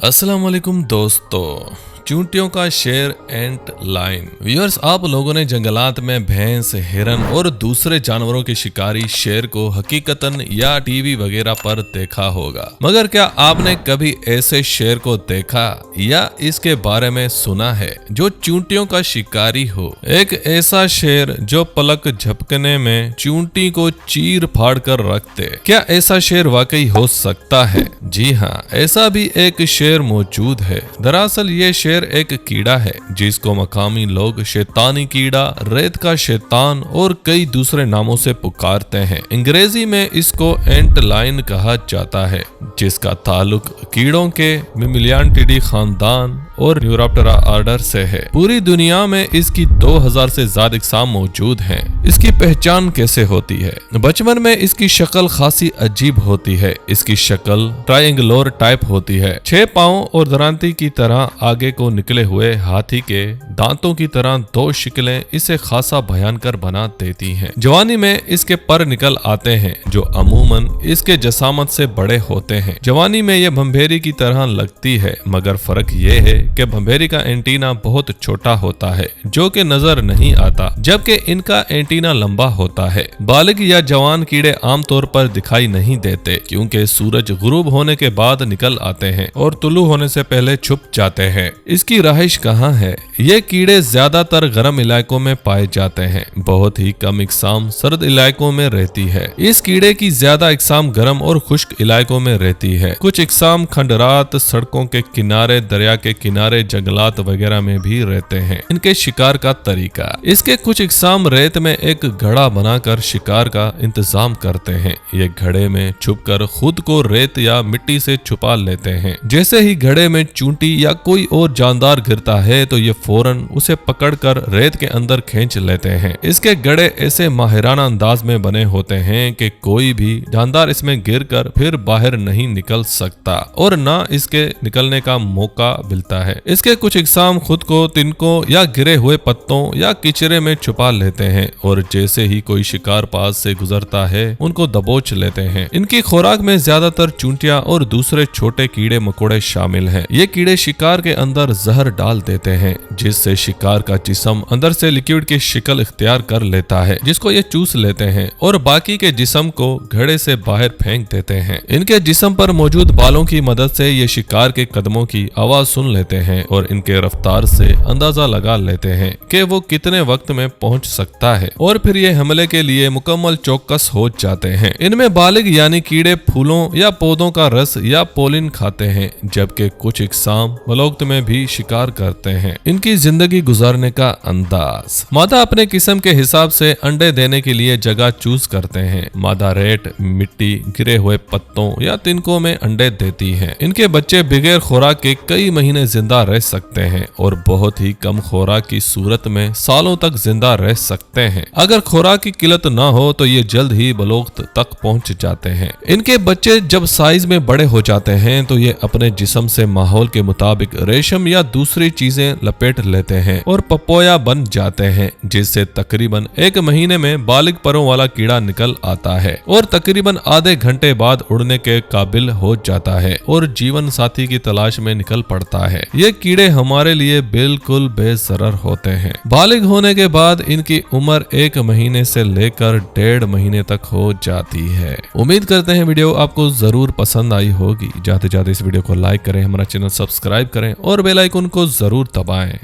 अस्सलाम वालेकुम दोस्तों, चूंटियों का शेर एंट लाइन। व्यूअर्स, आप लोगों ने जंगलात में भैंस, हिरन और दूसरे जानवरों के शिकारी शेर को हकीकतन या टीवी वगैरह पर देखा होगा, मगर क्या आपने कभी ऐसे शेर को देखा या इसके बारे में सुना है जो चूंटियों का शिकारी हो? एक ऐसा शेर जो पलक झपकने में चूंटी को चीर फाड़ कर रख दे। क्या ऐसा शेर वाकई हो सकता है? जी हाँ, ऐसा भी एक शेर मौजूद है। दरअसल ये शेर एक कीड़ा है जिसको मकामी लोग शैतानी कीड़ा, रेत का शैतान और कई दूसरे नामों से पुकारते हैं। अंग्रेजी में इसको एंट लाइन कहा जाता है, जिसका ताल्लुक कीड़ों के मिमिलियंटिडी खानदान और न्यूरोप्टेरा ऑर्डर से है। पूरी दुनिया में इसकी 2000 से ज्यादा इकसाम मौजूद हैं। इसकी पहचान कैसे होती है? बचपन में इसकी शक्ल खासी अजीब होती है। इसकी शक्ल ट्रायंगुलर टाइप होती है। 6 पांव और दरांती की तरह आगे को निकले हुए हाथी के दांतों की तरह 2 शिकलें इसे खासा भयंकर बना देती हैं। जवानी में इसके पर निकल आते हैं जो अमूमन इसके जसामत से बड़े होते हैं। जवानी में यह भंभेरी की तरह लगती है, मगर फर्क ये है कि भंभेरी का एंटीना बहुत छोटा होता है जो कि नजर नहीं आता, जबकि इनका एंटीना लंबा होता है। बालिग या जवान कीड़े आमतौर पर दिखाई नहीं देते क्योंकि सूरज गुरूब होने के बाद निकल आते हैं और तुलू होने से पहले छुप जाते हैं। इसकी रहाइश कहाँ है? ये कीड़े ज्यादातर गर्म इलाकों में पाए जाते हैं। बहुत ही कम इकसाम सर्द इलाकों में रहती है। इस कीड़े की ज्यादा इकसाम गर्म और खुश्क इलाकों में रहती है। कुछ इकसाम खंडरात, सड़कों के किनारे, दरिया के किनारे, जंगलात वगैरह में भी रहते हैं। इनके शिकार का तरीका, इसके कुछ इकसाम रेत में एक घड़ा बनाकर शिकार का इंतजाम करते हैं। ये घड़े में छुपकर खुद को रेत या मिट्टी से छुपा लेते हैं। जैसे ही घड़े में चूंटी या कोई और जानदार गिरता है तो ये फौरन उसे पकड़कर रेत के अंदर खींच लेते हैं। इसके घड़े ऐसे माहिराना अंदाज में बने होते हैं कि कोई भी जानदार इसमें गिरकर फिर बाहर नहीं निकल सकता और ना इसके निकलने का मौका मिलता है। इसके कुछ इकसाम खुद को तिनकों या गिरे हुए पत्तों या किचरे में छुपा लेते हैं और जैसे ही कोई शिकार पास से गुजरता है उनको दबोच लेते हैं। इनकी खुराक में ज्यादातर चूंटियां और दूसरे छोटे कीड़े मकोड़े शामिल हैं। ये कीड़े शिकार के अंदर जहर डाल देते हैं जिससे शिकार का जिस्म अंदर से लिक्विड की शक्ल इख्तियार कर लेता है, जिसको ये चूस लेते हैं और बाकी के जिस्म को घड़े से बाहर फेंक देते हैं। इनके जिस्म पर मौजूद बालों की मदद से ये शिकार के कदमों की आवाज सुन लेते हैं और इनके रफ्तार से अंदाजा लगा लेते हैं कि वो कितने वक्त में पहुंच सकता है और फिर ये हमले के लिए मुकम्मल चौकस हो जाते हैं। इनमें बालिग यानी कीड़े फूलों या पौधों का रस या पोलिन खाते हैं, जबकि कुछ इकसाम बलौकत में भी शिकार करते हैं। इनकी जिंदगी गुजारने का अंदाज, मादा अपने किस्म के हिसाब से अंडे देने के लिए जगह चूज करते हैं। मादा रेत, मिट्टी, गिरे हुए पत्तों या तिनकों में अंडे देती है। इनके बच्चे बगैर खुराक के कई महीने जिंदा रह सकते हैं और बहुत ही कम खुराक की सूरत में सालों तक जिंदा रह सकते हैं। अगर खुराक की किल्लत ना हो तो ये जल्द ही बलोगत तक पहुंच जाते हैं। इनके बच्चे जब साइज में बड़े हो जाते हैं तो ये अपने जिस्म से माहौल के मुताबिक रेशम या दूसरी चीजें लपेट लेते हैं और पपोया बन जाते हैं, जिससे तकरीबन 1 महीने में बालिग परों वाला कीड़ा निकल आता है और तकरीबन आधे घंटे बाद उड़ने के काबिल हो जाता है और जीवन साथी की तलाश में निकल पड़ता है। ये कीड़े हमारे लिए बिल्कुल बेजरर होते हैं। बालिग होने के बाद इनकी उम्र 1 महीने से लेकर 1.5 महीने तक हो जाती है। उम्मीद करते हैं वीडियो आपको जरूर पसंद आई होगी। जाते जाते इस वीडियो को लाइक करें, हमारा चैनल सब्सक्राइब करें और बेल आइकन को जरूर दबाएं।